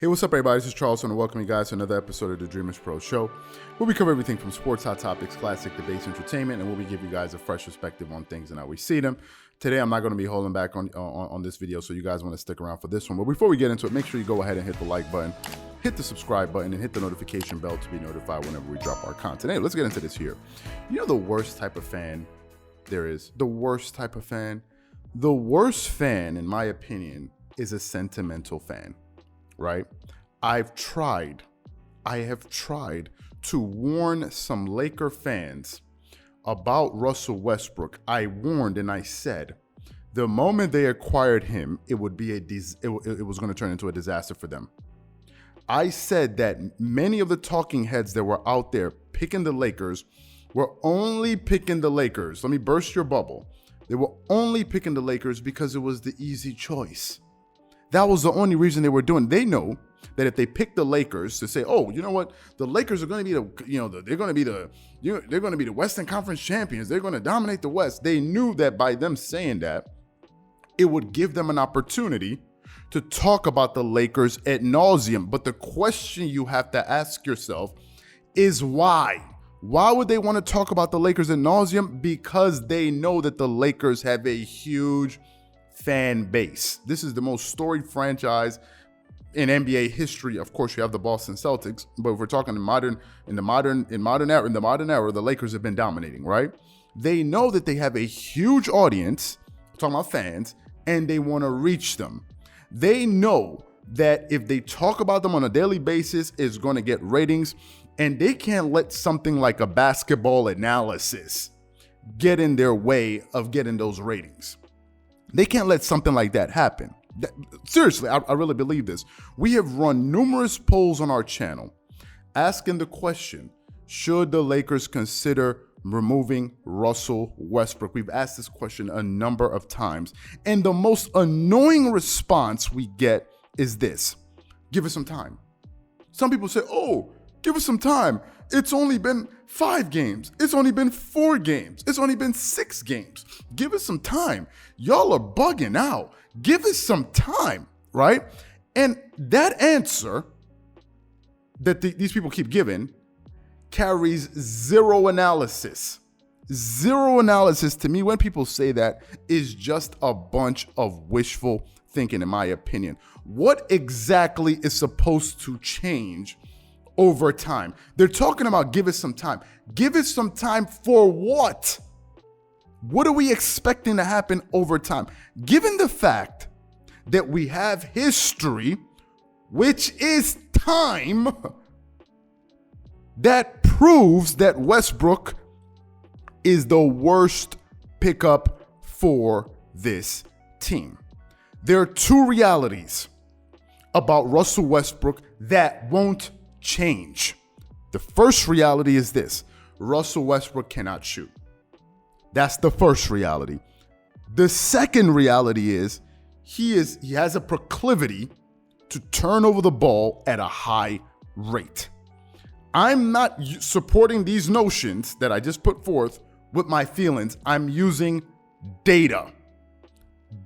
Hey, what's up, everybody? This is Charleston, and welcome you guys to another episode of the Dreamerspro Show, where we cover everything from sports, hot topics, classic debates, entertainment, and where we give you guys a fresh perspective on things and how we see them. Today, I'm not going to be holding back on this video, so you guys want to stick around for this one. But before we get into it, make sure you go ahead and hit the like button, hit the subscribe button, and hit the notification bell to be notified whenever we drop our content. Hey, let's get into this here. You know the worst type of fan there is? The worst type of fan? The worst fan, in my opinion, is a sentimental fan, right? I have tried to warn some Laker fans about Russell Westbrook. I warned and I said the moment they acquired him, it would be it was going to turn into a disaster for them. I said that many of the talking heads that were out there picking the Lakers were only picking the Lakers. Let me burst your bubble. They were only picking the Lakers because it was the easy choice. That was the only reason they were doing. They know that if they pick the Lakers to say, oh, you know what, the Lakers are going to be they're going to be the Western Conference champions. They're going to dominate the West. They knew that by them saying that, it would give them an opportunity to talk about the Lakers ad nauseum. But the question you have to ask yourself is why? Why would they want to talk about the Lakers ad nauseum? Because they know that the Lakers have a huge fan base. This is the most storied franchise in NBA history. Of course, you have the Boston Celtics, but if we're talking in the modern era, the Lakers have been dominating, right? They know that they have a huge audience, I'm talking about fans, and they want to reach them. They know that if they talk about them on a daily basis, it's going to get ratings, and they can't let something like a basketball analysis get in their way of getting those ratings. They can't let something like that happen. Seriously, I really believe this. We have run numerous polls on our channel asking the question, should the Lakers consider removing Russell Westbrook? We've asked this question a number of times, and the most annoying response we get is this: give us some time. Some people say, oh, give us some time. It's only been 5 games. It's only been 4 games. It's only been 6 games. Give us some time. Y'all are bugging out. Give us some time, right? And that answer that these people keep giving carries zero analysis. Zero analysis. To me, when people say that, is just a bunch of wishful thinking, in my opinion. What exactly is supposed to change over time? They're talking about give us some time. Give us some time for what? What are we expecting to happen over time? Given the fact that we have history, which is time, that proves that Westbrook is the worst pickup for this team. There are 2 realities about Russell Westbrook that won't change. The first reality is this: Russell Westbrook cannot shoot. That's the first reality. The second reality is he has a proclivity to turn over the ball at a high rate. I'm not supporting these notions that I just put forth with my feelings. I'm using data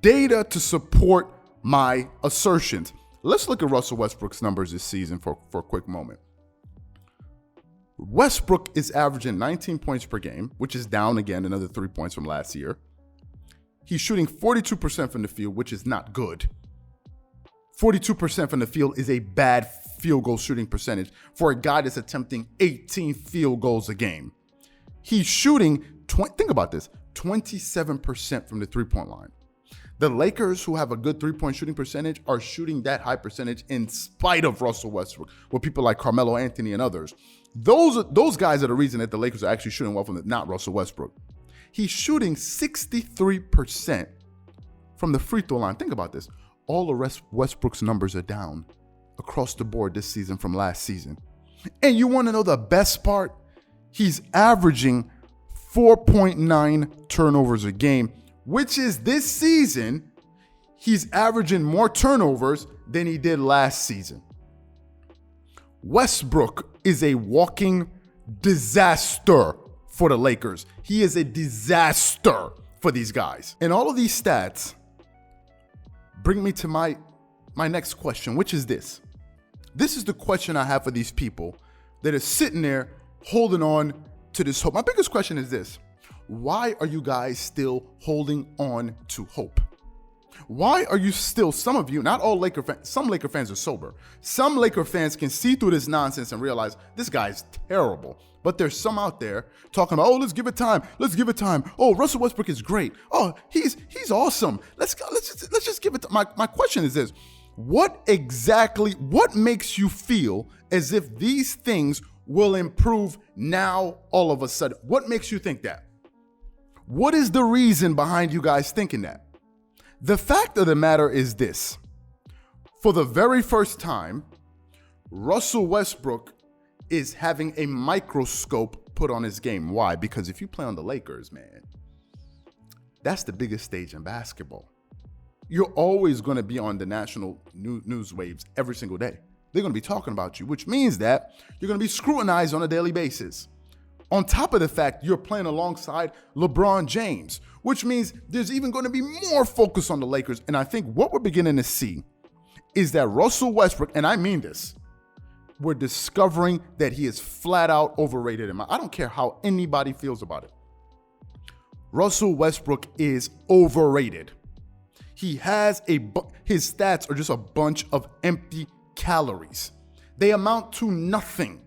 to support my assertions. Let's look at Russell Westbrook's numbers this season for a quick moment. Westbrook is averaging 19 points per game, which is down again another 3 points from last year. He's shooting 42% from the field, which is not good. 42% from the field is a bad field goal shooting percentage for a guy that's attempting 18 field goals a game. He's shooting, think about this, 27% from the three-point line. The Lakers, who have a good three-point shooting percentage, are shooting that high percentage in spite of Russell Westbrook, with people like Carmelo Anthony and others. Those guys are the reason that the Lakers are actually shooting well from it, not Russell Westbrook. He's shooting 63% from the free throw line. Think about this. All the Westbrook's numbers are down across the board this season from last season. And you want to know the best part? He's averaging 4.9 turnovers a game, which is this season, he's averaging more turnovers than he did last season. Westbrook is a walking disaster for the Lakers. He is a disaster for these guys. And all of these stats bring me to my next question, which is this. This is the question I have for these people that are sitting there holding on to this hope. My biggest question is this. Why are you guys still holding on to hope? Why are you still, some of you, not all Laker fans, some Laker fans are sober. Some Laker fans can see through this nonsense and realize this guy's terrible. But there's some out there talking about, oh, let's give it time. Let's give it time. Oh, Russell Westbrook is great. Oh, he's awesome. Let's just give it time. My question is this. What makes you feel as if these things will improve now all of a sudden? What makes you think that? What is the reason behind you guys thinking that? The fact of the matter is this. For the very first time, Russell Westbrook is having a microscope put on his game. Why? Because if you play on the Lakers, man, that's the biggest stage in basketball. You're always going to be on the national news waves every single day. They're going to be talking about you, which means that you're going to be scrutinized on a daily basis. On top of the fact you're playing alongside LeBron James, which means there's even going to be more focus on the Lakers. And I think what we're beginning to see is that Russell Westbrook, and I mean this, we're discovering that he is flat out overrated. I don't care how anybody feels about it. Russell Westbrook is overrated. He has his stats are just a bunch of empty calories. They amount to nothing.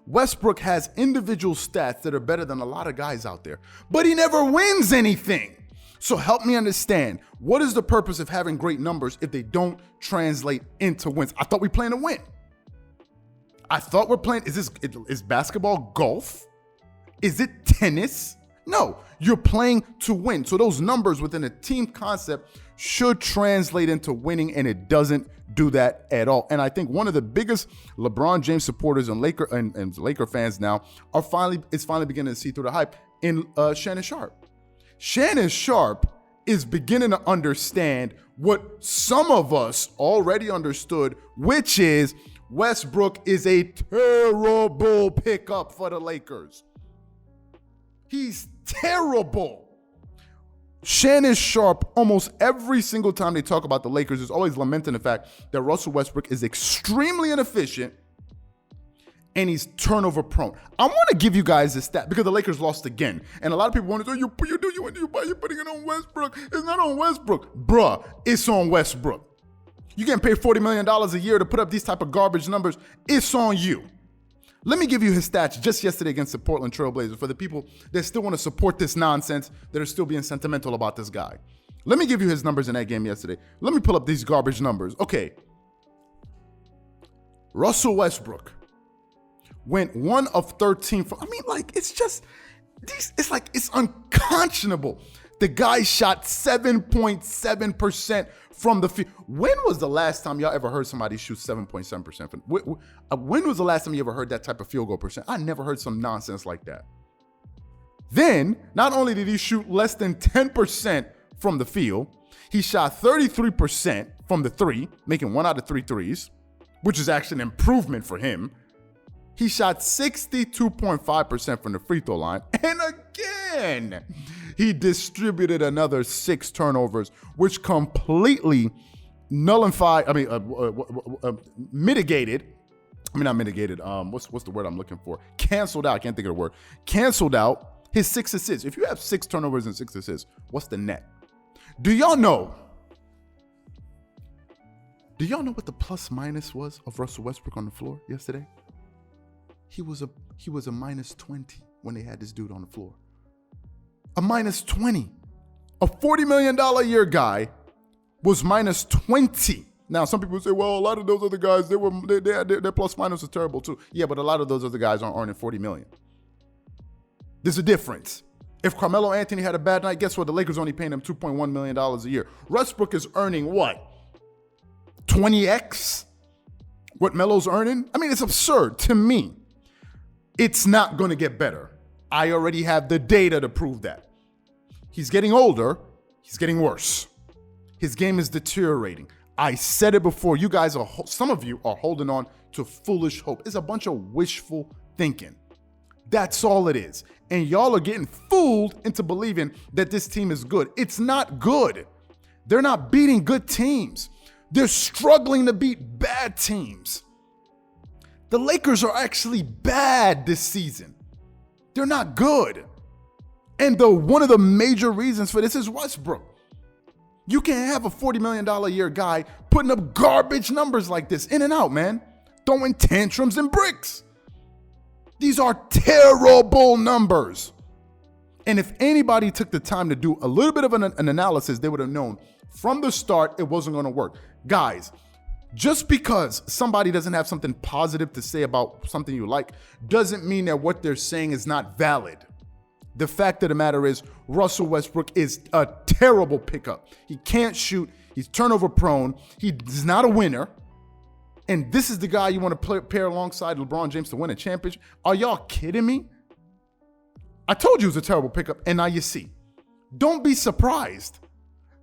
Westbrook has individual stats that are better than a lot of guys out there, but he never wins anything. So help me understand, what is the purpose of having great numbers if they don't translate into wins? I thought we playing to win. I thought we're playing, is basketball golf? Is it tennis? No, you're playing to win. So those numbers within a team concept should translate into winning, and it doesn't do that at all. And I think one of the biggest LeBron James supporters and Laker fans now is finally beginning to see through the hype in Shannon Sharpe. Shannon Sharpe is beginning to understand what some of us already understood, which is Westbrook is a terrible pickup for the Lakers. He's terrible. Shannon Sharpe, almost every single time they talk about the Lakers, is always lamenting the fact that Russell Westbrook is extremely inefficient and he's turnover prone. I want to give you guys a stat because the Lakers lost again. And a lot of people want to say, you're putting it on Westbrook. It's not on Westbrook. Bruh, it's on Westbrook. You're getting paid $40 million a year to put up these type of garbage numbers. It's on you. Let me give you his stats just yesterday against the Portland Trail Blazers for the people that still want to support this nonsense, that are still being sentimental about this guy. Let me give you his numbers in that game yesterday. Let me pull up these garbage numbers. Okay. Russell Westbrook went 1 of 13. It's unconscionable. The guy shot 7.7% from the field. When was the last time y'all ever heard somebody shoot 7.7%? When was the last time you ever heard that type of field goal percent? I never heard some nonsense like that. Then, not only did he shoot less than 10% from the field, he shot 33% from the three, making 1 out of 3 threes, which is actually an improvement for him. He shot 62.5% from the free throw line. And again, he distributed another 6 turnovers, which completely mitigated. What's the word I'm looking for? Canceled out. I can't think of the word. Canceled out his 6 assists. If you have 6 turnovers and 6 assists, what's the net? Do y'all know what the plus minus was of Russell Westbrook on the floor yesterday? He was a minus 20 when they had this dude on the floor. A minus 20. A $40 million a year guy was minus 20. Now, some people say, well, a lot of those other guys, their plus minus was terrible too. Yeah, but a lot of those other guys aren't earning $40 million. There's a difference. If Carmelo Anthony had a bad night, guess what? The Lakers only paying him $2.1 million a year. Westbrook is earning what? 20x what Melo's earning? I mean, it's absurd to me. It's not going to get better. I already have the data to prove that. He's getting older. He's getting worse. His game is deteriorating. I said it before. You guys some of you are holding on to foolish hope. It's a bunch of wishful thinking. That's all it is. And y'all are getting fooled into believing that this team is good. It's not good. They're not beating good teams. They're struggling to beat bad teams. The Lakers are actually bad this season. They're not good. And one of the major reasons for this is Westbrook. You can't have a $40 million a year guy putting up garbage numbers like this in and out, man. Throwing tantrums and bricks. These are terrible numbers. And if anybody took the time to do a little bit of an analysis, they would have known from the start it wasn't going to work. Guys, just because somebody doesn't have something positive to say about something you like doesn't mean that what they're saying is not valid. The fact of the matter is Russell Westbrook is a terrible pickup. He can't shoot. He's turnover prone. He's not a winner. And this is the guy you want to pair alongside LeBron James to win a championship? Are y'all kidding me? I told you it was a terrible pickup, and now you see. Don't be surprised.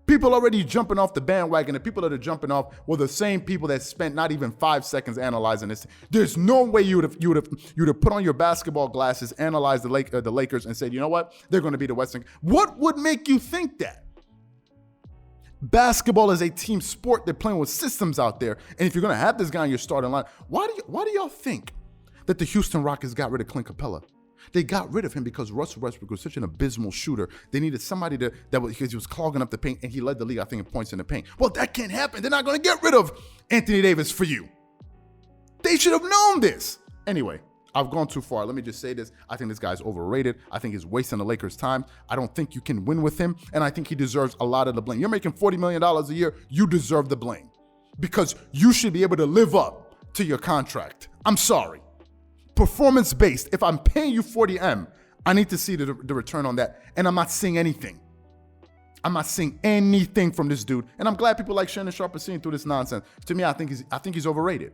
People already jumping off the bandwagon. The people that are jumping off were the same people that spent not even 5 seconds analyzing this. There's no way you would have put on your basketball glasses, analyzed the Lakers, and said, you know what? They're going to be the Western. What would make you think that? Basketball is a team sport. They're playing with systems out there. And if you're going to have this guy in your starting line, why do y'all think that the Houston Rockets got rid of Clint Capella? They got rid of him because Russell Westbrook was such an abysmal shooter. They needed somebody because he was clogging up the paint, and he led the league, I think, in points in the paint. Well, that can't happen. They're not going to get rid of Anthony Davis for you. They should have known this. Anyway, I've gone too far. Let me just say this. I think this guy's overrated. I think he's wasting the Lakers' time. I don't think you can win with him, and I think he deserves a lot of the blame. You're making $40 million a year. You deserve the blame because you should be able to live up to your contract. I'm sorry. Performance-based. If I'm paying you $40M, I need to see the return on that, and I'm not seeing anything. I'm not seeing anything from this dude, and I'm glad people like Shannon Sharp are seeing through this nonsense. To me, I think he's overrated.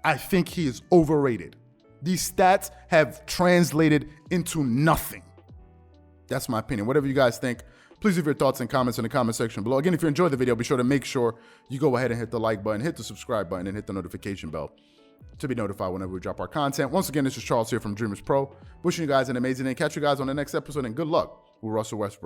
I think he is overrated. These stats have translated into nothing. That's my opinion. Whatever you guys think, please leave your thoughts and comments in the comment section below. Again, if you enjoyed the video, be sure to make sure you go ahead and hit the like button, hit the subscribe button, and hit the notification bell to be notified whenever we drop our content. Once again, this is Charles here from Dreamerspro, wishing you guys an amazing day. Catch you guys on the next episode, and good luck with Russell Westbrook.